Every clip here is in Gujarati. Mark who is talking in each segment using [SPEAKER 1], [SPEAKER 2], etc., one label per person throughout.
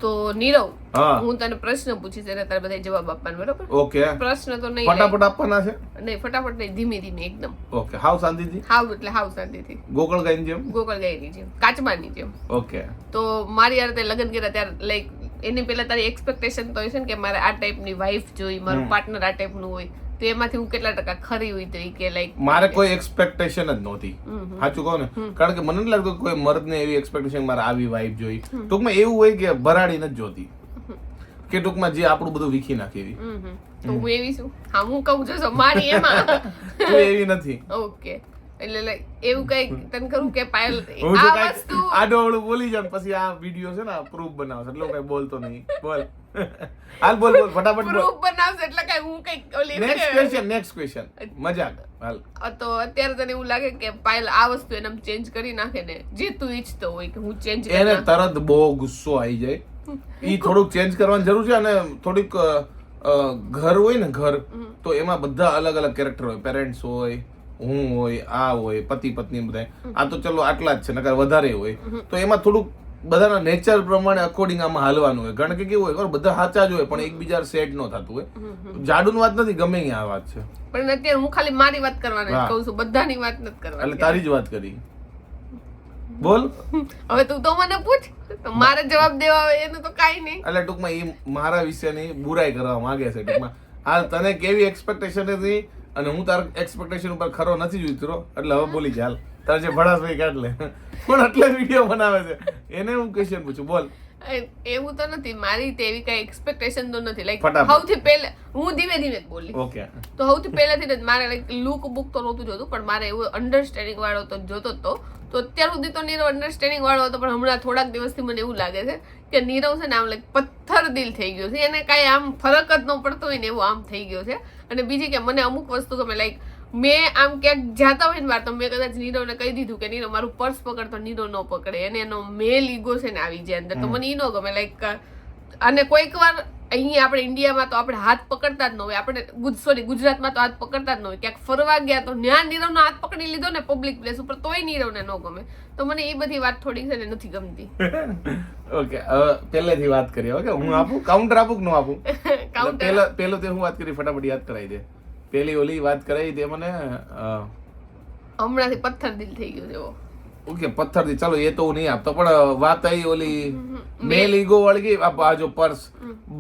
[SPEAKER 1] તો નીરવ,
[SPEAKER 2] હા
[SPEAKER 1] હું તને પ્રશ્ન પૂછીશ એટલે તારે બધા જવાબ આપવાનો, બરોબર?
[SPEAKER 2] ઓકે
[SPEAKER 1] પ્રશ્ન તો નહીં
[SPEAKER 2] ફટાફટ આપવાના છે
[SPEAKER 1] નહીં, ફટાફટ નહીં, ધીમે ધીમે એકદમ.
[SPEAKER 2] ઓકે હાવ શાંતિથી
[SPEAKER 1] હાવ એટલે હાવ શાંતિથી,
[SPEAKER 2] ગોકળ ગાયની જેમ
[SPEAKER 1] ગોકળ ગાયની જેમ, કાચબાની જેમ.
[SPEAKER 2] ઓકે
[SPEAKER 1] તો મારી યાર તે લગ્ન કર્યા ત્યારે લાઈક એની પહેલા તારી એક્સપેક્ટેશન તો હોય છે ને કે મારે આ ટાઈપની વાઈફ જોઈ, મારું પાર્ટનર આ ટાઈપનું હોય, તો એમાંથી હું કેટલા ટકા ખરી હોય તો કે લાઈક
[SPEAKER 2] મારે કોઈ એક્સપેક્ટેશન જ નહોતી, સાચું કહું ને, કારણ કે મને નથી લાગતું કોઈ મર્દને એવી એક્સપેક્ટેશન મારે આવી વાઈફ જોઈ. ટૂંકમાં એવું હોય કે ભરાડી નથી જોતી, કે ટૂંકમાં જે આપણું બધું વીખી નાખે એવી.
[SPEAKER 1] તો હું એવી છું? હા હું કહું છું મારી એમાં
[SPEAKER 2] તું એવી નથી.
[SPEAKER 1] ઓકે, એટલે લાઈક એવું કઈ તને કરું કે પાયલ
[SPEAKER 2] હું જો
[SPEAKER 1] આ
[SPEAKER 2] કાંઈક
[SPEAKER 1] વસ્તુ
[SPEAKER 2] આડો અવળું બોલી જાઉં પછી આ વિડીયો છે ને પ્રૂફ બનાવશે એટલે હું કઈ બોલતો નહીં. બોલ હાલ બોલ બોલ ફટાફટ બોલ.
[SPEAKER 1] પ્રૂફ બનાવશે એટલે કઈ હું કઈ ઓલી
[SPEAKER 2] નેક્સ્ટ ક્વેશ્ચન મજાક. હાલ
[SPEAKER 1] તો અત્યારે તને એવું લાગે કે પાયલ આ વસ્તુ એને ચેન્જ કરી નાખે ને, જે તું ઈચ્છતો હોય કે હું ચેન્જ કરી
[SPEAKER 2] એને
[SPEAKER 1] નાખું?
[SPEAKER 2] તરત બહુ ગુસ્સો આવી જાય. ઈ થોડુંક ચેન્જ કરવાની જરૂર છે, અને થોડીક ઘર હોય ને ઘર, તો એમાં બધા અલગ અલગ કેરેક્ટર હોય, પેરેન્ટ્સ હોય, હું હોય, આ હોય, પતિ પત્ની બધા. આ તો ચલો આટલા જ છે, નકર વધારે હોય. તો એમાં થોડુંક બધાના નેચર પ્રમાણે અકોર્ડિંગ આમાં હાલવાનું હોય. કારણ કે કેવું હોય ખબર, બધા સાચા જ હોય પણ એકબીજા સેટ ન થતું હોય. જાડુની વાત નથી, ગમે ત્યાં આ વાત છે.
[SPEAKER 1] પણ અત્યારે હું ખાલી મારી વાત કરવાની જ કહું છું, બધાની વાત નથી કરવાની.
[SPEAKER 2] એટલે તારી જ વાત કરી. બોલ.
[SPEAKER 1] હવે તું તો મને પૂછ, તો મારે જવાબ દેવા હોય એનું તો કાઈ નહીં.
[SPEAKER 2] એટલે ટૂંકમાં એ મારા વિશેની બુરાઈ કરવા માંગે છે ટૂંકમાં. હાલ તને કેવી એક્સપેક્ટેશન હતી અને હું તારા એક્સપેક્ટેશન ઉપર ખરો નથી ઉતર્યો, એટલે હવે બોલી જા. હાલ તારે જે ભડાસ ભાઈ કાઢ લે, પણ એટલે વિડીયો બનાવે છે એને હું ક્વેશ્ચન પૂછું. બોલ.
[SPEAKER 1] એવું તો નથી, મારી તો એવી કઈ એક્સપેક્ટેશન તો નથી. લાઈક
[SPEAKER 2] ફટાફટ.
[SPEAKER 1] સૌથી પહેલા હું ધીમે ધીમે જ બોલી.
[SPEAKER 2] ઓકે.
[SPEAKER 1] તો સૌથી પહેલાથી જ મારે લાઈક લુક બુક તો નહોતું જોતું, પણ મારે એવું અન્ડરસ્ટેન્ડિંગ વાળો તો જોતો જ તો. તો અત્યાર સુધી તો નીરવ અન્ડરસ્ટેન્ડિંગ વાળો હતો, પણ હમણાં થોડાક દિવસથી મને એવું લાગે છે કે નીરવ છે ને આમ લાઈક પથ્થર દિલ થઈ ગયો છે. એને કાંઈ આમ ફરક જ ન પડતો હોય ને એવું આમ થઈ ગયો છે. અને બીજી કે મને અમુક વસ્તુ ગમે, લાઈક મેં આમ ક્યાંક જાતા હોય ને વાર તો મેં કદાચ નીરવને કહી દીધું કે નીરવ મારું પર્સ પકડ, તો નીરવ ન પકડે, એને એનો મેલ ઈગો છે ને આવી જાય અંદર, તો મને ઈ ન ગમે. લાઈક અને કોઈક વાર અહીંયા આપણે ઇન્ડિયામાં તો આપણે હાથ પકડતા જ ન હોય, આપણે ગુજરાતમાં તો હાથ પકડતા જ ન હોય. ક્યાંક ફરવા ગયા તો ત્યાં નીરવનો હાથ પકડી લીધો ને પબ્લિક પ્લેસ ઉપર, તોય નીરવને ન ગમે. તો મને એ બધી વાત થોડી છે ને નથી ગમતી.
[SPEAKER 2] ઓકે, હવે પહેલેથી વાત કરીએ. ઓકે, હું આપું કાઉન્ટર આપું કે ન આપું? પહેલો તે હું વાત કરી, ફટાફટ યાદ કરાવી દે. પેલી ઓલી વાત કરાવી દે મને.
[SPEAKER 1] હમણાંથી પથ્થર દિલ થઈ ગયો છે.
[SPEAKER 2] ઓકે, પથ્થરથી ચાલો એ તો હું નહીં આપતો, પણ વાત આવી ઓલી મેલ ઈગો વાળી. આ જો પર્સ,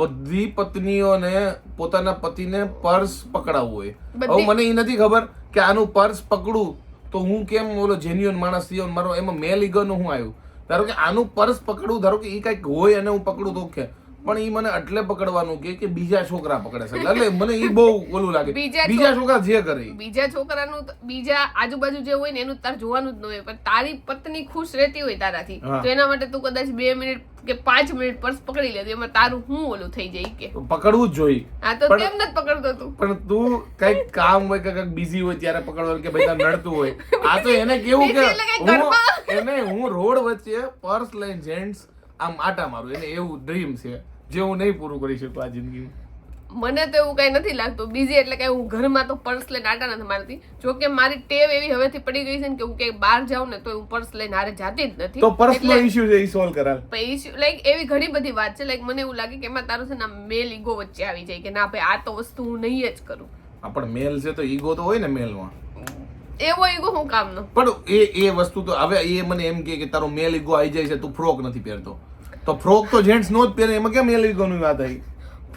[SPEAKER 2] બધી પત્નીઓને પોતાના પતિને પર્સ પકડાવવું હોય. હવે મને એ નથી ખબર કે આનું પર્સ પકડું તો હું કેમ ઓલો જેન્યુઅન માણસ થયો, મારો એમાં મેલ ઈગો નું હું આવ્યું. ધારો કે આનું પર્સ પકડું, ધારો કે એ કઈક હોય અને હું પકડું તો ઓકે, પણ ઈ મને એટલે પકડવાનું કે બીજા છોકરા પકડે છે, એટલે મને ઈ બહુ ઓલું લાગે. બીજા છોકરા જે કરે,
[SPEAKER 1] બીજા છોકરાનું બીજા આજુબાજુ જે હોય ને એનું તાર જોવાનું જ ન હોય, પણ તારી પત્ની ખુશ રહેતી હોય તારાથી, તો એના માટે તું કદાચ 2 મિનિટ કે 5 મિનિટ પર્સ પકડી લે, એમાં તારું હું ઓલું થઈ જાય કે
[SPEAKER 2] પકડવું જ જોઈએ.
[SPEAKER 1] હા, તો કેમ નથી પકડતો તું?
[SPEAKER 2] પણ તું કઈક કામ હોય કે કઈક બિઝી હોય ત્યારે પકડવાનું, કે ભાઈ તાર નડતું હોય. આ તો એને કેવું કે હું રોડ વચ્ચે પર્સ લઈને જેન્ટ્સ આમ આટા મારું, એને એવું ડ્રીમ છે જે હું નહીં પૂરું કરી શકું આ જિંદગીમાં.
[SPEAKER 1] મને તો એવું કઈ નથી લાગતું. બીજી એટલે કઈ હું ઘરમાં તો પર્સ લઈને આટા નથી મારતી. જો કે મારી ટેવ એવી હવેથી પડી ગઈ છે ને કે હું ક્યાંય બહાર જાઉં ને તો હું પર્સ લઈને હારે જાતી જ નથી.
[SPEAKER 2] તો પર્સનો ઇશ્યુ છે, ઈ સોલ્વ કરાલ.
[SPEAKER 1] ઇશ્યુ લાઈક એવી ઘણી બધી વાત છે. લાઈક મને એવું લાગે કે એમાં તારું છે ને મેલ ઈગો વચ્ચે આવી જાય કે ના ભાઈ આ તો વસ્તુ હું નહીં જ કરું.
[SPEAKER 2] પણ મેલ છે તો ઈગો તો હોય ને મેલમાં.
[SPEAKER 1] એવો ઈગો હું કામનો?
[SPEAKER 2] પણ એ વસ્તુ તો હવે એ મને એમ કે તારો મેલ ઈગો આવી જાય છે, તું ફ્રોક નથી પહેરતો, તો ફ્રોક તો જેન્ટ્સ નો જ પહેરે, એમાં કેમ મેલ ઈગો ની વાત આવી?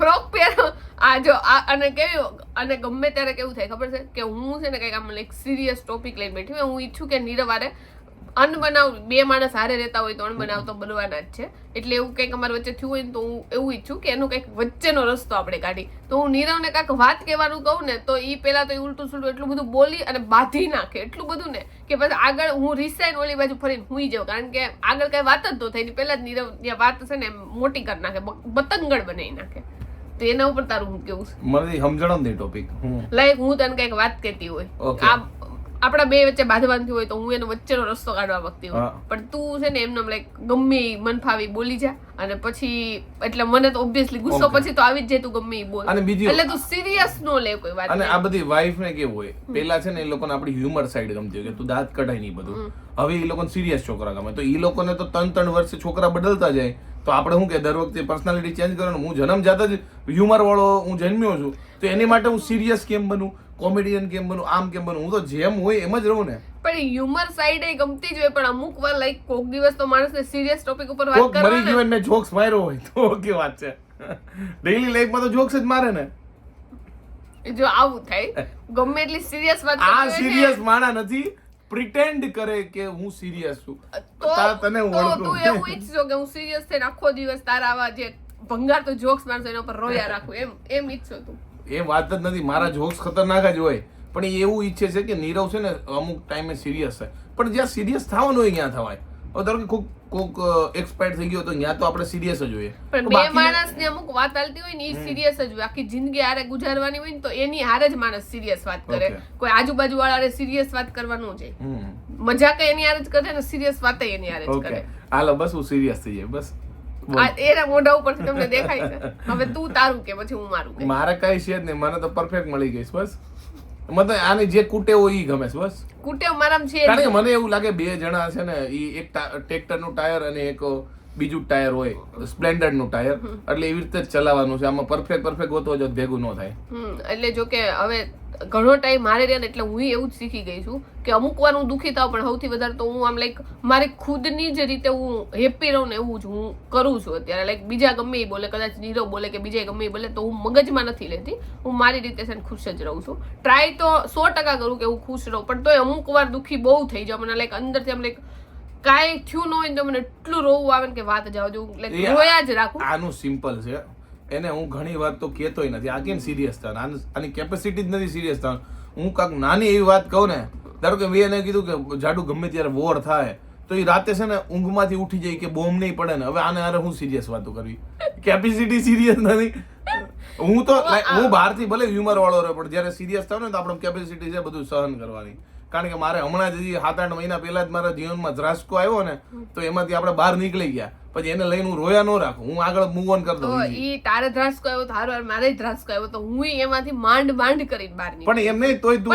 [SPEAKER 1] ફ્રોક પહેરો આ જો અને કેવું, અને ગમે ત્યારે કેવું થાય ખબર છે કે હું છે ને કઈક આમ લાઈક સિરિયસ ટોપિક લઈને બેઠી હોય, હું ઈચ્છું કે નીરવ હારે અનબનાવ 2 માણસ હારે રહેતા હોય તો અનબનાવ તો બનવાના જ છે. એટલે એવું કંઈક અમારી વચ્ચે થયું હોય ને તો હું એવું ઈચ્છું કે એનો કંઈક વચ્ચેનો રસ્તો આપણે કાઢી. તો હું નીરવને કાંઈક વાત કહેવાનું કહું ને તો એ પહેલા તો ઉલટું સુલટું એટલું બધું બોલી અને બાંધી નાખે, એટલું બધું ને કે પછી આગળ હું રિસાઈન ઓલી બાજુ ફરીને હુઈ જાઉં, કારણ કે આગળ કઈ વાત જ તો થઈ ને પહેલા જ નીરવ ત્યાં વાત છે ને મોટી કરી નાખે, બતંગડ બનાવી નાખે. તો એના ઉપર તારું હું કેવું છે?
[SPEAKER 2] મને સમજણ જ નહીં ટોપિક.
[SPEAKER 1] લાઈક હું તને કઈક વાત કહેતી હોય, આપણા બે વચ્ચે બાંધવાનું થયું હોય તો હું એનો વચ્ચેનો રસ્તો કાઢવા માંગતી હોય, પણ તું છે ને એમને લાઈક ગમે ઈ મન ફાવી બોલી જા, અને પછી એટલે મને તો ઓબ્વિયસલી ગુસ્સો પછી તો આવી જ જાય, તું ગમે ઈ બોલ,
[SPEAKER 2] અને બીજી
[SPEAKER 1] એટલે તું સિરિયસ નો લે કોઈ વાત.
[SPEAKER 2] અને આ બધી વાઇફ ને કેવું હોય, પેલા છે ને એ લોકોને આપણી હ્યુમર સાઈડ ગમતી હોય કે તું દાંત કઢાય નહીં બધું. હવે એ લોકોને સિરિયસ છોકરા ગમે, તો એ લોકોને તો 3 વર્ષે છોકરા બદલતા જાય, તો આપણે શું કે દર વખતે પર્સનાલિટી ચેન્જ કરવાનું. હું જન્મ જાતા જ હ્યુમર વાળો હું જન્મ્યો છું, તો એની માટે હું સિરિયસ કેમ બનું, કોમેડિયન કેમ બનું, આમ કેમ બનું? હું તો જેમ હોય એમ જ રહું ને.
[SPEAKER 1] પણ હ્યુમર સાઈડ એ ગમતી જ હોય, પણ અમુક વાર લાઈક કોક દિવસ તો માણસને સિરિયસ ટોપિક ઉપર વાત
[SPEAKER 2] કોક મરી
[SPEAKER 1] કરવાની.
[SPEAKER 2] ગયો ને જોક્સ માર્યો હોય તો કે વાત છે. ડેઈલી લાઈફમાં તો જોક્સ જ મારે ને.
[SPEAKER 1] જો આવું થાય, ગમે એટલી સિરિયસ વાત
[SPEAKER 2] આ
[SPEAKER 1] કરવી
[SPEAKER 2] સિરિયસ માણા નથી, પ્રિટેન્ડ કરે કે હું સિરિયસ છું. તને હું
[SPEAKER 1] તો
[SPEAKER 2] ઓળખું.
[SPEAKER 1] તું એવું ઈચ્છો કે હું સિરિયસ થઈને આખો દિવસ તારા આવા જે ભંગાર તો જોક્સ મારશો એના પર રોયા રાખું, એમ ઈચ્છો તું?
[SPEAKER 2] એ વાત જ નથી. મારા જોક્સ ખતરનાક જ હોય, પણ એ એવું ઈચ્છે છે કે નીરવ છે ને અમુક ટાઈમે સિરિયસ થાય, પણ જ્યાં સિરિયસ થવાનું હોય ત્યાં થવાય. હવે ધારો કે કોક એક્સપાયર થઈ ગયો તો ત્યાં તો આપણે સિરિયસ જ હોઈએ.
[SPEAKER 1] પણ બે માણસની અમુક વાત હાલતી હોય ને એ સિરિયસ જ હોય, આખી જિંદગી હારે ગુજારવાની હોય ને તો એની હારે જ માણસ સિરિયસ વાત કરે. કોઈ આજુબાજુ વાળા સિરિયસ વાત કરવાનું છે, મજાક એની હારે જ કરે ને સિરિયસ વાત એની હારે જ કરે.
[SPEAKER 2] હાલો બસ હું સિરિયસ થઈ જાય બસ.
[SPEAKER 1] એના મોઢા ઉપરથી તમને દેખાય છે. હવે તું તારું કે પછી હું મારું કે?
[SPEAKER 2] મારે કઈ છે જ નહીં, મને તો પરફેક્ટ મળી ગઈ બસ. મને આની જે કુટે હોય ઈ ગમે છે બસ.
[SPEAKER 1] કુટે મારામાં છે,
[SPEAKER 2] કારણ કે મને એવું લાગે બે જણા છે ને ઈ એક ટ્રેક્ટર નું ટાયર અને એક બીજું ટાયર હોય સ્પ્લેન્ડર નું ટાયર, એટલે એવી રીતે જ ચલાવવાનું છે. આમાં પરફેક્ટ હોતો જ ભેગું ન થાય.
[SPEAKER 1] એટલે જો કે હવે ઘણો ટાઈમ મારે રહ્યા ને એટલે હું એવું જ શીખી ગઈ છું કે અમુક વાર હું દુઃખી થાવ, પણ સૌથી વધારે તો હું આમ લાઈક મારી ખુદની જ રીતે હું હેપી રહું ને એવું જ હું કરું છું અત્યારે. લાઈક બીજા ગમે એ બોલે, કદાચ નીરવ બોલે કે બીજા ગમે એ બોલે, તો હું મગજમાં નથી લેતી, હું મારી રીતે છે ને ખુશ જ રહું છું. ટ્રાય તો 100% કરું કે હું ખુશ રહું, પણ તોય અમુક વાર દુઃખી બહુ થઈ જાવ મને, લાઈક અંદરથી આમ લાઈક કાંઈ થયું ન હોય તો મને એટલું રોવું આવે ને કે વાત જાવ જો, લાઈક રોયા જ રાખું.
[SPEAKER 2] આનું સિમ્પલ છે, એને હું ઘણી વાત તો કહેતોય નથી. આ કેમ સિરિયસ થવાનું? આની કેપેસિટી જ નથી સિરિયસ થવાનું. હું કાંઈક નાની એવી વાત કહું ને, ધારો કે મેં એને કીધું કે જાડુ ગમે ત્યારે વોર થાય તો એ રાતે છે ને ઊંઘમાંથી ઉઠી જાય કે બોમ્બ નહીં પડે ને. હવે આને હારે હું સિરિયસ વાતો કરવી? કેપેસિટી સિરિયસ નથી. હું તો હું બહારથી ભલે હ્યુમર વાળો રહ્યો, પણ જયારે સિરિયસ થાવ ને તો આપણે કેપેસિટી છે બધું સહન કરવાની. કારણ કે મારે હમણાં જ 7-8 મહિના પહેલા જ મારા જીવનમાં ધ્રાસકો આવ્યો ને, તો એમાંથી આપણે બહાર નીકળી ગયા. પછી એને લઈને હું રોયા ન રાખું, હું આગળ મૂવ ઓન કરતો.
[SPEAKER 1] ઈ તારે ધ્રાસકો આવ્યો તો હારો, મારે ધ્રાસકો આવ્યો તો હું એમાંથી માંડ કરીને બહાર નીકળી.
[SPEAKER 2] પણ એમ નહીં તોય તું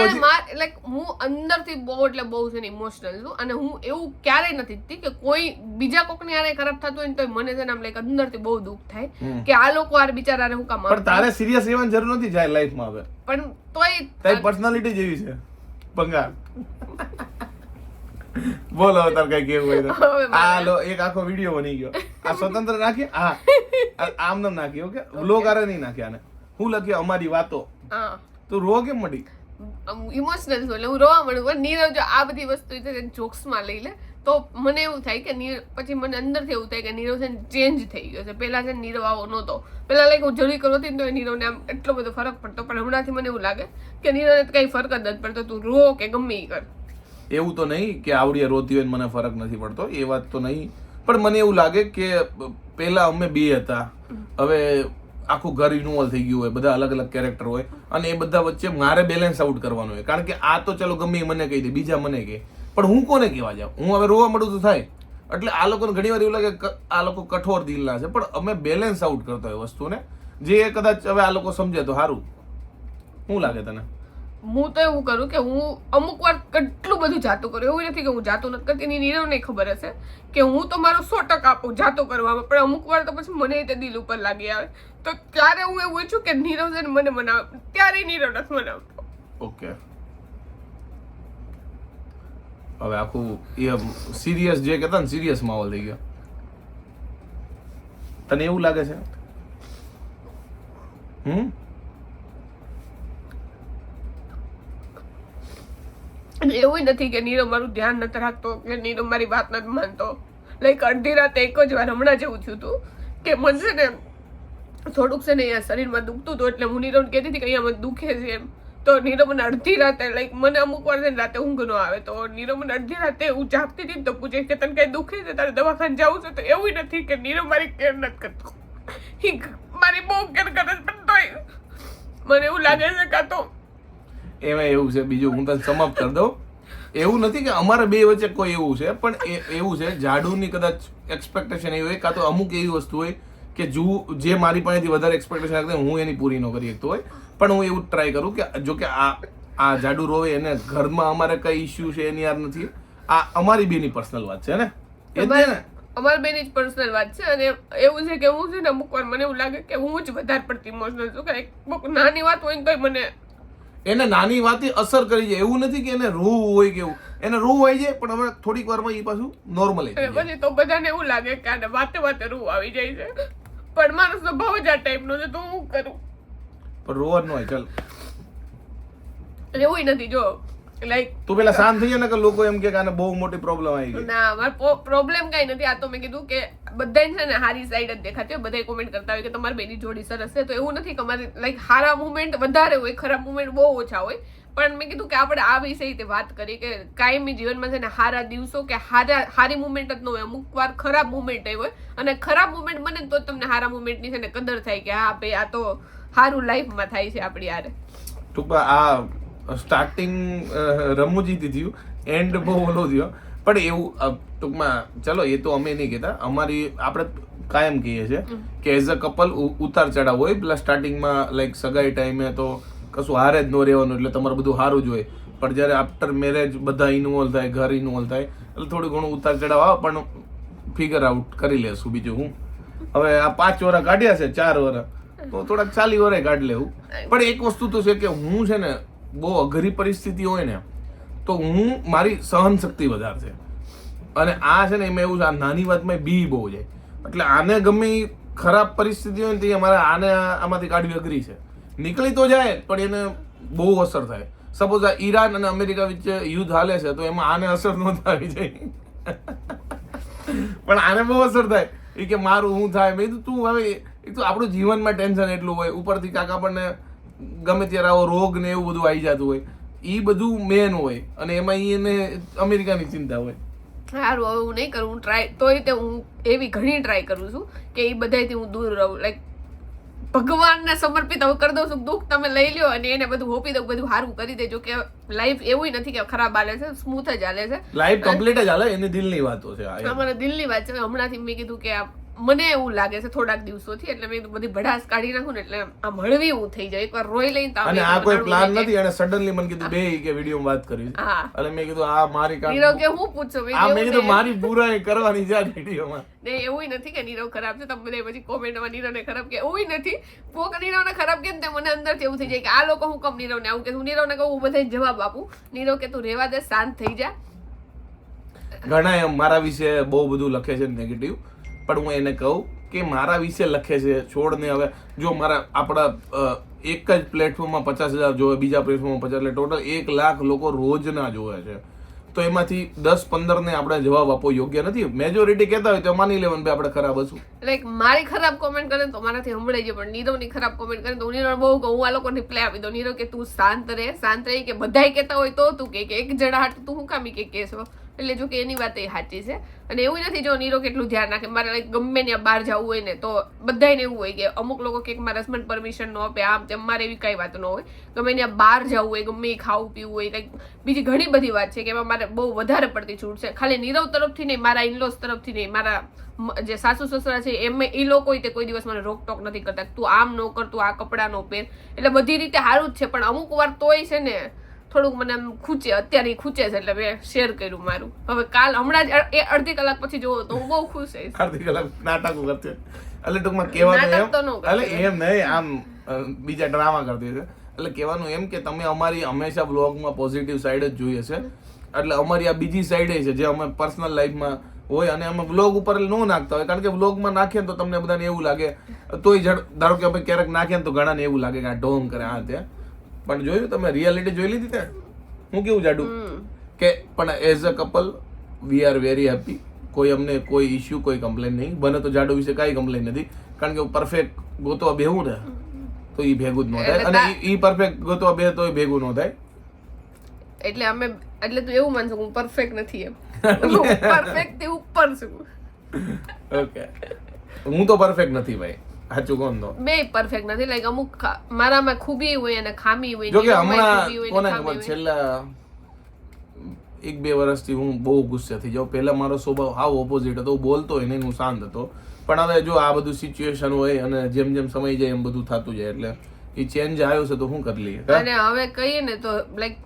[SPEAKER 1] લાઈક હું અંદરથી બહુ એટલે બહુ છે ને ઇમોશનલ છું, અને હું એવું ક્યારેય નથી થતી કે કોઈ બીજા કોકની હારે ખરાબ થતું હોય ને તોય મને છે ને આમ લાઈક અંદરથી બહુ દુઃખ થાય કે આ લોકો હારે બિચારાને હું કામ.
[SPEAKER 2] પણ તારે સિરિયસ રહેવાની જરૂર નથી જાય લાઈફમાં. હવે
[SPEAKER 1] પણ તોય
[SPEAKER 2] તારી પર્સનાલિટી જેવી છે ભંગાર. બોલો તાર કઈ કેવું હોય તો. આ લો એક આખો વિડીયો બની ગયો. આ સ્વતંત્ર નાખીએ, હા આમ નામ નાખીએ. ઓકે વ્લોગ આરે નહીં નાખે આને. હું લખીએ અમારી વાતો. તું રો કેમ મળી?
[SPEAKER 1] ઇમોશનલ છું એટલે હું રોવા મળું. પણ નીરવ જો આ બધી વસ્તુ જોક્સમાં લઈ લે તો મને એવું થાય કે પછી મને અંદરથી એવું થાય કે નીરવ છે ને ચેન્જ થઈ ગયો છે. પેલા છે ને નીરવ આવો નહોતો. પેલા લાઈક હું જરી કરતી તો નીરવને આમ એટલો બધો ફરક પડતો, પણ હમણાંથી મને એવું લાગે કે નીરવને કઈ ફરક જ નથી પડતો. તું રો કે ગમે એ કર.
[SPEAKER 2] એવું તો નહીં કે આવડીએ રોતી હોય મને ફરક નથી પડતો, એ વાત તો નહીં. પણ મને એવું લાગે કે પેલા અમે બે હતા, હવે આખું ઘર ઇન્વોલ્વ થઈ ગયું હોય, બધા અલગ અલગ કેરેક્ટર હોય, અને એ બધા વચ્ચે મારે બેલેન્સ આઉટ કરવાનું હોય. કારણ કે આ તો ચલો ગમે મને કહી દે, બીજા મને કહે, પણ હું કોને કહેવા જાઉં? હું હવે રોવા મળું તો થાય. એટલે આ લોકોને ઘણી વાર એવું લાગે કે આ લોકો કઠોર દિલના છે, પણ અમે બેલેન્સ આઉટ કરતા હોય વસ્તુને, જે કદાચ હવે આ લોકો સમજે તો સારું. શું લાગે તને?
[SPEAKER 1] હું તો એવું કરું કે હું અમુક વાર કેટલું બધું જાતું કરું. એવું નથી કે હું જાતું નથી કરતી, એની નીરવ નહીં ખબર હશે કે હું તો મારું 100% આપું જાતું કરવામાં, પણ અમુક વાર તો પછી મને તે દિલ ઉપર લાગી આવે. તો ત્યારે હું એવું ઈચ્છું કે નીરવ છે ને મને મનાવે, ત્યારે નીરવ નથી મનાવતો.
[SPEAKER 2] ઓકે હવે આખું એ સિરિયસ જે કહેતા ને સિરિયસ માહોલ થઈ ગયો. તને એવું લાગે છે?
[SPEAKER 1] એવું નથી કે નીરવ મારું ધ્યાન નથી રાખતો કે નીરવ મારી વાત નથી માનતો. લાઈક અડધી રાતે એક જ વાર હમણાં જેવું થયું હતું કે મને છે ને થોડુંક છે ને અહીંયા શરીરમાં દુખતું હતું, એટલે હું નીરવને કહેતી હતી કે અહીંયા મને દુખે છે એમ. તો નીરવ મને અડધી રાતે લાઈક મને અમુક વાર છે ને રાતે ઊંઘ ન આવે, તો નીરવ મને અડધી રાતે હું જાગતી હતી તો પૂછે કે તને કઈ દુખે છે, તારે દવાખાને જવું છે? તો એવું નથી કે નીરવ મારી કેર નથી કરતો, મારી બહુ કેર કરે છે, પણ તોય મને એવું લાગે છે કાં તો
[SPEAKER 2] એમાં એવું છે. બીજું હું તને સમાપ્ત કરી દઉં એવું નથી કે અમારા બે વચ્ચે કોઈ એવું છે, પણ એવું છે જાડુની કદાચ એક્સપેક્ટેશન એવી હોય, કાં તો અમુક એવી વસ્તુ હોય કે જે મારી પાસેથી વધારે એક્સપેક્ટેશન રાખે હું એની પૂરી ન કરી શકતો હોય. પણ હું એવું ટ્રાય કરું કે જો કે આ જાડુ રોવે એને ઘરમાં અમારે કઈ ઇસ્યુ છે એની યાર નથી, આ અમારી બેની પર્સનલ વાત છે ને, એ જ ને
[SPEAKER 1] અમારી બેની જ પર્સનલ વાત છે. અને એવું છે કે હું છે ને અમુક વાર મને એવું લાગે કે હું જ વધારે પડતી ઇમોશનલ છું, કે એક નાની વાત હોય ને તો મને
[SPEAKER 2] એને નાની વાતે અસર કરી જાય. એવું નથી કે એને રોવું હોય કે એવું, એને રોવું આવી જાય પણ હવે થોડીક વારમાં એ પાછું નોર્મલ થઈ જાય.
[SPEAKER 1] પછી તો બધાને એવું લાગે કે આને વાતે વાતે રૂ આવી જાય છે, પણ મારો સ્વભાવ જ આ ટાઈપનો છે તો હું કરું.
[SPEAKER 2] પણ રોવા ન હોય, ચાલ
[SPEAKER 1] એવું નથી. જો લાઈક
[SPEAKER 2] તું પેલા શાંત થઈ જાય ને કે લોકો એમ કે આને બહુ મોટી પ્રોબ્લેમ આવી ગઈ.
[SPEAKER 1] ના, મારો પ્રોબ્લેમ કઈ નથી. આ તો મેં કીધું કે બધાને છે ને હારી સાઈડ જ દેખાતી હોય, બધા કોમેન્ટ કરતા હોય કે તમારી બેની જોડી સરસ છે, તો એવું નથી કે અમારી લાઈક હારા મુમેન્ટ વધારે હોય, ખરાબ મુમેન્ટ બહુ ઓછા હોય. પણ મેં કીધું કે આપણે આ વિષય વાત કરી કે કાયમી જીવનમાં છે ને હારા દિવસો કે હારી મુમેન્ટ જ ન હોય, અમુક વાર ખરાબ મુમેન્ટ હોય, અને ખરાબ મુમેન્ટ બને તો તમને હારા મુમેન્ટની છે ને કદર થાય કે હા ભાઈ આ તો સારું લાઈફમાં થાય છે આપણી હારે.
[SPEAKER 2] ટૂંકમાં આ સ્ટાર્ટિંગ રમૂજીથી થયું, એન્ડ બહુ ઓલો થયો. પણ એવું ટૂંકમાં ચલો એ તો અમે નહીં કહેતા, અમારી આપણે કાયમ કહીએ છીએ કે એઝ અ કપલ ઉતાર ચડાવ હોય. પ્લસ સ્ટાર્ટિંગમાં લાઈક સગાઈ ટાઈમે તો કશું હારે જ ન રહેવાનું, એટલે તમારે બધું સારું જ હોય. પણ જ્યારે આફ્ટર મેરેજ બધા ઇન્વોલ્વ થાય, ઘર ઇન્વોલ્વ થાય, એટલે થોડું ઘણું ઉતાર ચડાવ આવે, પણ ફિગર આઉટ કરી લેશું. બીજું હું હવે આ 5 વર્ષ કાઢ્યા છે, 4 વર્ષ તો થોડાક 40 વર્ષ કાઢી લેવું. પણ એક વસ્તુ તો છે કે હું છે ને બહુ અઘરી પરિસ્થિતિ હોય ને તો હું મારી સહન શક્તિ વધારે છે, અને આ છે ને એમાં એવું છે આ નાની વાતમાં બી બહુ જાય. એટલે આને ગમે ખરાબ પરિસ્થિતિ હોય ને તો અમારે આને આમાંથી કાઢવી અઘરી છે. નીકળી તો જાય પણ એને બહુ અસર થાય. સપોઝ આ ઈરાન અને અમેરિકા વચ્ચે યુદ્ધ હાલે છે તો એમાં આને અસર ન આવી જાય, પણ આને બહુ અસર થાય. એ કે મારું હું થાય, મેં કીધું તું હવે એક તો આપણું જીવનમાં ટેન્શન એટલું હોય, ઉપરથી કાકા આપણને ગમે ત્યારે આવો રોગ ને એવું બધું આવી જતું હોય, એ બધું મેન હોય, અને એમાં એને અમેરિકાની ચિંતા હોય.
[SPEAKER 1] સારું, હવે હું નહીં કરું. હું ટ્રાય તો રીતે હું એવી ઘણી ટ્રાય કરું છું કે એ બધાથી હું દૂર રહું. લાઈક ભગવાનને સમર્પિત હવે કરી દઉં છું, દુઃખ તમે લઈ લ્યો અને એને બધું હોપી દઉં, બધું સારું કરી દેજો. કે લાઈફ એવું નથી કે ખરાબ હાલે છે, સ્મૂથ જ હાલે છે,
[SPEAKER 2] લાઈફ કમ્પ્લીટ જ હાલે. એની દિલની વાતો છે,
[SPEAKER 1] અમારા દિલની વાત છે. હમણાંથી મેં કીધું કે મને એવું લાગે છે થોડાક દિવસોથી, એટલે મેં બધી ભડાસ કાઢી નાખું ને એટલે આમ હળવી હું થઈ જાય. એકવાર રોઈ લઈને
[SPEAKER 2] અને આ કોઈ પ્લાન નથી, અને સડનલી મને કીધું બે કે વિડીયો વાત કરી,
[SPEAKER 1] હા,
[SPEAKER 2] એટલે મેં કીધું આ મારી
[SPEAKER 1] નીરવ કે હું પૂછું,
[SPEAKER 2] મેં કીધું મારી બુરાઈ કરવાની છે વિડીયોમાં.
[SPEAKER 1] ને એવું નથી કે નીરવ ખરાબ છે, તમે બધા પછી કોમેન્ટમાં નીરવને ખરાબ કે એવું નથી. કોક નીરવને ખરાબ કે ને મને અંદરથી એવું થઈ જાય કે આ લોકો હું કમ નીરવને આવું કે, હું નીરવને કહું હું બધા જવાબ આપું. નીરવ કે તું રેવા દે, શાંત થઈ જા.
[SPEAKER 2] ઘણા એમ મારા વિશે બહુ બધું લખે છે નેગેટિવ, પણ હું એને કહું કે મારા વિશે લખે છે છોડને. હવે જો મારા આપણા એક જ પ્લેટફોર્મમાં 50,000 જોવે, બીજા પ્લેટફોર્મમાં 50, એટલે ટોટલ 1 લાખ લોકો રોજના જોવે છે. તો એમાંથી 10-15 ને આપણે જવાબ આપવો યોગ્ય નથી. મેજોરિટી કહેતા હોય તો માની લેવાનું ભાઈ આપણે ખરાબ હશું.
[SPEAKER 1] લાઈક મારી ખરાબ કોમેન્ટ કરે તો મારાથી સંભળાઈ જાય, પણ નીરવની ખરાબ કોમેન્ટ કરે તો નીરવ બહુ કહું, હું આ લોકો રિપ્લાય આપી દઉં. નીરવ કે તું શાંત રહી, કે બધાય કહેતા હોય તો તું કે એક જણા હાટ તું હું કામી કે કેસો. એટલે જો કે એની વાત એ સાચી છે. અને એવું નથી જો નીરવ કેટલું ધ્યાન રાખે, મારે લાઈક ગમે ત્યાં બહાર જવું હોય ને તો બધાને એવું હોય કે અમુક લોકો કે મારા હસબન્ડ પરમિશન ન આપે, આમ તેમ, મારે એવી કઈ વાત ન હોય. ગમે ત્યાં બહાર જવું હોય, ગમે ખાવું પીવું હોય, લાઈક બીજી ઘણી બધી વાત છે કે એમાં મારે બહુ વધારે પડતી છૂટ છે. ખાલી નીરવ તરફથી નહીં, મારા ઇનલોસ તરફથી નહીં, મારા જે સાસુ સસરા છે એમ એ લોકો તે કોઈ દિવસ મને રોકટોક નથી કરતા, તું આમ ન કર, તું આ કપડાં નો પહેર. એટલે બધી રીતે સારું જ છે, પણ અમુક વાર તોય છે ને થોડુંક મને આમ ખૂચે. અત્યારે ખૂચે છે એટલે મેં શેર કર્યું મારું. હવે કાલ હમણાં જ અડધી કલાક પછી જોવો તો હું બહુ ખુશ થઈશ.
[SPEAKER 2] અડધી કલાક નાટકો કરશે, એટલે ટૂંકમાં કહેવાનું એમ, એટલે એમ નહીં આમ બીજા ડ્રામા કરતી છે. એટલે કહેવાનું એમ કે તમે અમારી હંમેશા બ્લોગમાં પોઝિટિવ સાઈડ જ જોઈએ છે, એટલે અમારી આ બીજી સાઈડ છે જે અમે પર્સનલ લાઈફમાં હોય અને અમે વ્લોગ ઉપર ન નાખતા હોય. કારણ કે વ્લોગમાં નાખીએ તો તમને બધાને એવું લાગે, તોય ધારો કે આપણે ક્યારેક નાખીએ તો ઘણાને એવું લાગે કે આ ઢોંગ કરે આ તે. પણ જોયું તમે રિયાલિટી જોઈ લીધી તે હું કેવું જાડું કે, પણ as a couple we are very happy. કોઈ અમને કોઈ ઇશ્યુ, કોઈ કમ્પ્લેન નહીં. બને તો જાડુ વિશે કાંઈ કમ્પ્લેન નથી, કારણ કે પરફેક્ટ ગોતવા બેહું ને તો એ ભેગું જ ન થાય, અને એ પરફેક્ટ ગોતવા બે તો ભેગું ન થાય.
[SPEAKER 1] એટલે અમે એટલે તું એવું માનશું હું પરફેક્ટ નથી, એમ પરફેક્ટ થી ઉપર છું.
[SPEAKER 2] ઓકે, હું તો પરફેક્ટ નથી ભાઈ, સાચું કોણ તો
[SPEAKER 1] બે પરફેક્ટ નથી. લાઈક અમુક મારામાં ખૂબી હોય અને ખામી હોય.
[SPEAKER 2] જો કે હમણાં કોને ખબર છેલ્લા 1-2 વર્ષથી હું બહુ ગુસ્સે થઈ જાઉં. પહેલા મારો સ્વભાવ હાવ ઓપોઝિટ હતો, હું બોલતો હોય ને હું શાંત હતો. પણ હવે જો આ બધું સિચ્યુએશન હોય અને જેમ જેમ સમય જાય એમ બધું થતું જાય એટલે એ ચેન્જ આવ્યો છે તો શું કરી લઈએ.
[SPEAKER 1] અને હવે કહીએ ને તો લાઈક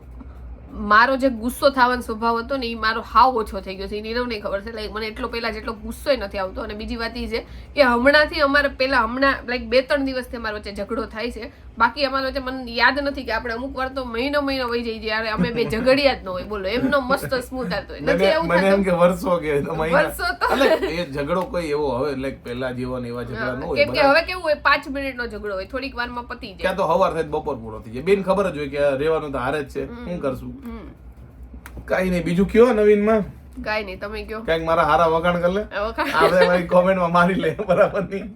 [SPEAKER 1] મારો જે ગુસ્સો થવાનો સ્વભાવ હતો ને એ મારો હાવ ઓછો થઈ ગયો છે. એ નીરવ નહીં ખબર છે. લાઈક મને એટલો પહેલા જેટલો ગુસ્સો નથી આવતો. અને બીજી વાત એ છે કે હમણાંથી અમારે હમણાં લાઈક 2-3 દિવસથી અમારા વચ્ચે ઝઘડો થાય છે. બાકી અમારા વચ્ચે મને યાદ નથી કે આપણે અમુક વાર તો મહિનો વહી જઈ જ્યારે અમે બે ઝઘડિયા જ ન હોય. બોલો એમનો મસ્ત સ્મૂથ હાલતો હોય. નથી એવું
[SPEAKER 2] મને એમ કે વર્ષો કે
[SPEAKER 1] વર્ષો તો
[SPEAKER 2] એટલે એ ઝઘડો કોઈ એવો હવે લાઈક પહેલા જેવો ને એવા ઝઘડા ન હોય.
[SPEAKER 1] કેમ કે હવે કેવું હોય 5 મિનિટનો ઝઘડો હોય, થોડીક વારમાં પતી જાય.
[SPEAKER 2] ક્યાં તો હવાર થાય બપોર પૂરો થઈ જાય. બેન ખબર જ હોય કે રહેવાનું તો હારે જ છે, શું કરશું. કઈ નહીં. બીજું કયો નવીનમાં?
[SPEAKER 1] કાઈ નહીં, તમે કયો.
[SPEAKER 2] ક્યાંક મારા હારા વખાણ કર લે, આપણે મારી કોમેન્ટમાં મારી લે. બરાબર નહીં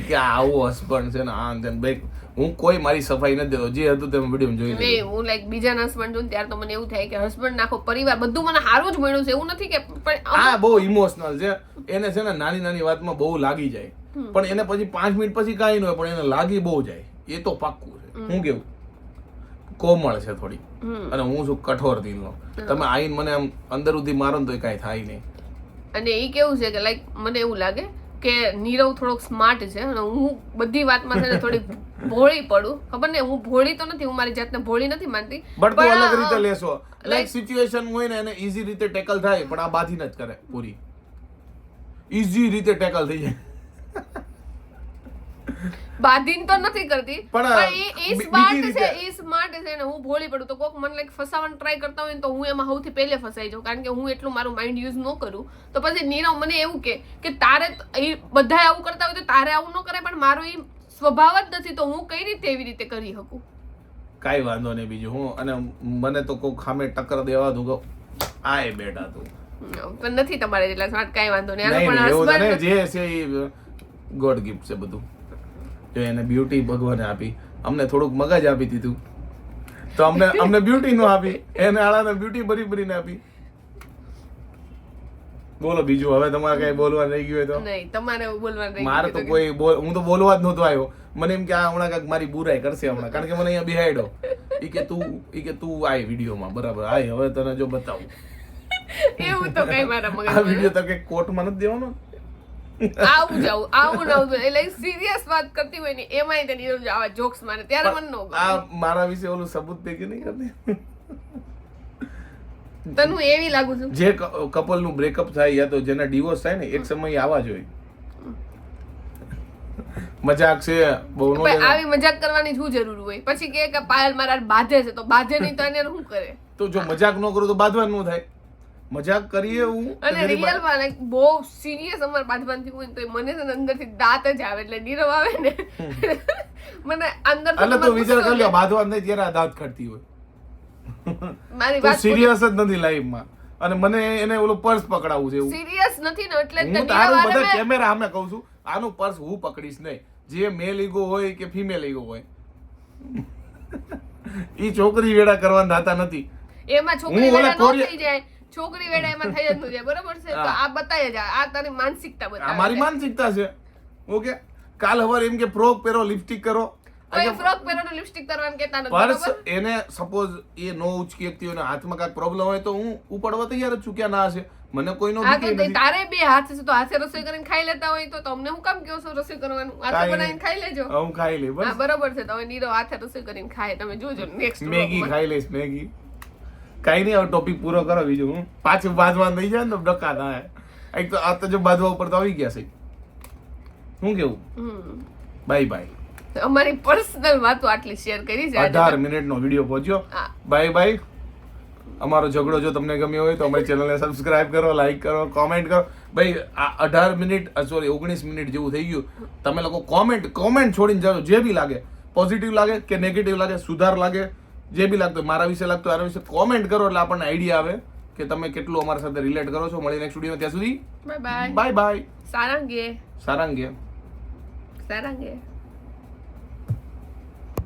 [SPEAKER 2] કે આવો હસબન્ડ છે ને આ તેમ. ભાઈ હું કોઈ મારી સફાઈ નથી દેતો. જે હતું તમે વિડીયો જોઈ લે.
[SPEAKER 1] હું લાઈક બીજાના હસબન્ડ જોઉં ત્યારે તો મને એવું થાય કે હસબન્ડ આખો પરિવાર બધું મને સારું જ મળ્યું છે. એવું નથી કે પણ
[SPEAKER 2] આ બહુ ઇમોશનલ છે. એને છે ને નાની નાની વાતમાં બહુ લાગી જાય, પણ એને પછી 5 મિનિટ પછી કાંઈ ન હોય, પણ એને લાગી બહુ જાય. એ તો પાક્કું છે. હું કેવું કોમળ છે થોડી, અને હું છું કઠોર દિલનો. તમે આઈને મને આમ અંદર સુધી મારો ને તો કાંઈ થાય નહીં.
[SPEAKER 1] અને એ કેવું છે કે લાઈક મને એવું લાગે કે નીરવ થોડોક સ્માર્ટ છે અને હું બધી વાતમાં છે ને થોડીક ભોળી પડું. ખબર ને, હું ભોળી તો નથી, હું મારી જાતને ભોળી નથી માનતી,
[SPEAKER 2] બટ તું અલગ રીતે લેશો. લાઈક સિચ્યુએશન હોય ને એને ઈઝી રીતે ટેકલ થાય, પણ આ બાથી ન જ કરે પૂરી. ઈઝી રીતે ટેકલ થઈ જાય.
[SPEAKER 1] બાધીન તો નથી કરતી,
[SPEAKER 2] પણ
[SPEAKER 1] એ સ્માર્ટ છે ને હું ભોળી પડું તો કોક મને લાઈક ફસાવાનું ટ્રાય કરતા હોય ને તો હું એમાં સૌથી પહેલે ફસાઈ જાઉં, કારણ કે હું એટલું મારું માઇન્ડ યુઝ ન કરું. તો પછી નીરવ મને એવું કે તારે બધા આવું કરતા હોય તો તારે આવું ન કરે, પણ મારો એ સ્વભાવ જ નથી તો હું કઈ રીતે એવી રીતે કરી શકું.
[SPEAKER 2] કાઈ વાંધો નહીં. બીજું હું અને મને તો કોક સામે ટક્કર દેવા દઉં આય બેટા તું
[SPEAKER 1] પણ નથી તમારે જેટલા સ્માર્ટ. કાઈ વાંધો નહીં.
[SPEAKER 2] જે છે એ ગોડ ગિફ્ટ છે બધું. જો એને બ્યુટી ભગવાને આપી, અમને થોડુંક મગજ આપી દીધું તો અમને બ્યુટી નો આપી, એને આળાને બ્યુટી ભરીને આપી. બોલો બીજું. હવે તમારે કઈ બોલવા રહી ગયું હોય તો?
[SPEAKER 1] નહીં, તમારે બોલવાનું રહી
[SPEAKER 2] મારે તો કોઈ હું તો બોલવા જ નહોતો આવ્યો. મને એમ કે આ હમણાં કાંઈક મારી બુરાઈ કરશે હમણાં, કારણ કે મને અહીંયા બિહાડ્યો. ઈ કે તું આય વિડીયોમાં. બરાબર આય. હવે તને જો બતાવું
[SPEAKER 1] એવું તો કઈ મારા મગજ
[SPEAKER 2] આ વિડીયો તો કે કોર્ટમાં નથી દેવાનો.
[SPEAKER 1] આવું એટલે સિરિયસ વાત કરતી હોય ને એમાંય તે નીરવ આવા જોક્સ મારે ત્યારે મને નો ગમે.
[SPEAKER 2] આ મારા વિશે ઓલું સબૂત દે કે નહીં કરતી.
[SPEAKER 1] તને એવી લાગુ છું.
[SPEAKER 2] જે કપલ નું બ્રેકઅપ થાય યા તો જેના ડિવોર્સ થાય ને એક સમય આવા જ હોય. મજાક છે બહુ નો.
[SPEAKER 1] આવી મજાક કરવાની શું જરૂર હોય? પછી કે પાયલ મારા બાધે છે તો બાધે નહીં તો એને શું કરે?
[SPEAKER 2] તો જો મજાક ન કરું તો બાંધવાનું ન થાય. મજાક કરીએ હું
[SPEAKER 1] અને રિયલ માં લાઈક બહુ સિરિયસ અમાર બાંધવાનથી હોય તો મને છે ને અંદરથી દાંત જ આવે. એટલે નીરવ આવે ને મને અંદર
[SPEAKER 2] એટલે તો વિચાર કરી લો બાંધવા નહીં ત્યારે દાંત ખડતી હોય.
[SPEAKER 1] મારી
[SPEAKER 2] તો
[SPEAKER 1] વાત
[SPEAKER 2] સિરિયસ જ નથી લાઈફમાં, અને મને એને ઓલું પર્સ પકડાવવું છે. એવું
[SPEAKER 1] સિરિયસ નથી ને એટલે
[SPEAKER 2] હું તારું બધા કેમેરા સામે કહું છું, આનું પર્સ હું પકડીશ નહીં. જે મેલ ઈગો હોય કે ફિમેલ ઈગો હોય ઈ છોકરી વેડા કરવાના થતા નથી.
[SPEAKER 1] એમાં છોકરી વેડા ન થઈ જાય. છોકરી વેડા એમાં થઈ જ ન જાય. બરાબર છે? તો આ બતાય જ આ તારી માનસિકતા બતાવે.
[SPEAKER 2] આ મારી માનસિકતા છે. ઓકે. કાલ સવારે એમ કે ફ્રોક પહેરો, લિપસ્ટિક કરો.
[SPEAKER 1] ફ્રોક પહેરો ને લિપસ્ટિક કરવાનું કહેતા નથી.
[SPEAKER 2] પર્સ એને સપોઝ એ નો ઉચકી શકતી હોય ને હાથમાં કાંઈક પ્રોબ્લેમ હોય તો હું ઉપાડવા તૈયાર જ છું. ક્યાં ના હશે મને કોઈનો
[SPEAKER 1] તારે બે હાથ છે તો હાથે રસોઈ કરીને ખાઈ લેતા હોય તો તમને હું કામ કહો છો રસોઈ કરવાનું? હાથે બનાવીને ખાઈ લેજો.
[SPEAKER 2] હું ખાઈ લઈ બસ.
[SPEAKER 1] બરાબર છે. તો હવે નીરવ હાથે રસોઈ કરીને ખાય. તમે જોજો નેક્સ્ટ
[SPEAKER 2] મેગી ખાઈ લઈશ. મેગી કઈ નહીં. હવે ટોપિક પૂરો કરો. બીજું હું પાછું બાંધવાનું થઈ જાય ને તો ડકા થાય. એક તો આ તો જો બાંધવા ઉપર તો આવી ગયા છે. શું કેવું? Bye bye.
[SPEAKER 1] અમારી પર્સનલ વાતો આટલી શેર કરી છે.
[SPEAKER 2] 18 મિનિટનો વિડીયો પહોંચ્યો. Bye bye. અમારો ઝઘડો જો તમને ગમ્યો હોય તો અમારી ચેનલને સબસ્ક્રાઇબ કરો, લાઈક કરો, કોમેન્ટ કરો. ભાઈ આ 18 મિનિટ સોરી 19 મિનિટ જેવું થઈ ગયું. તમે લોકો કોમેન્ટ છોડીને જાઓ. જે બી લાગે, પોઝિટિવ લાગે કે નેગેટિવ લાગે, સુધાર લાગે, જે બી લાગતું મારા વિશે લાગતું આના વિશે કોમેન્ટ કરો એટલે આપણને આઈડિયા આવે કે તમે કેટલું અમારા સાથે રિલેટ કરો છો. મળી નેક્સ્ટ વિડીયોમાં. ત્યાં સુધી બાય બાય.
[SPEAKER 1] સારંગે.
[SPEAKER 2] સારંગે.
[SPEAKER 1] સારંગે.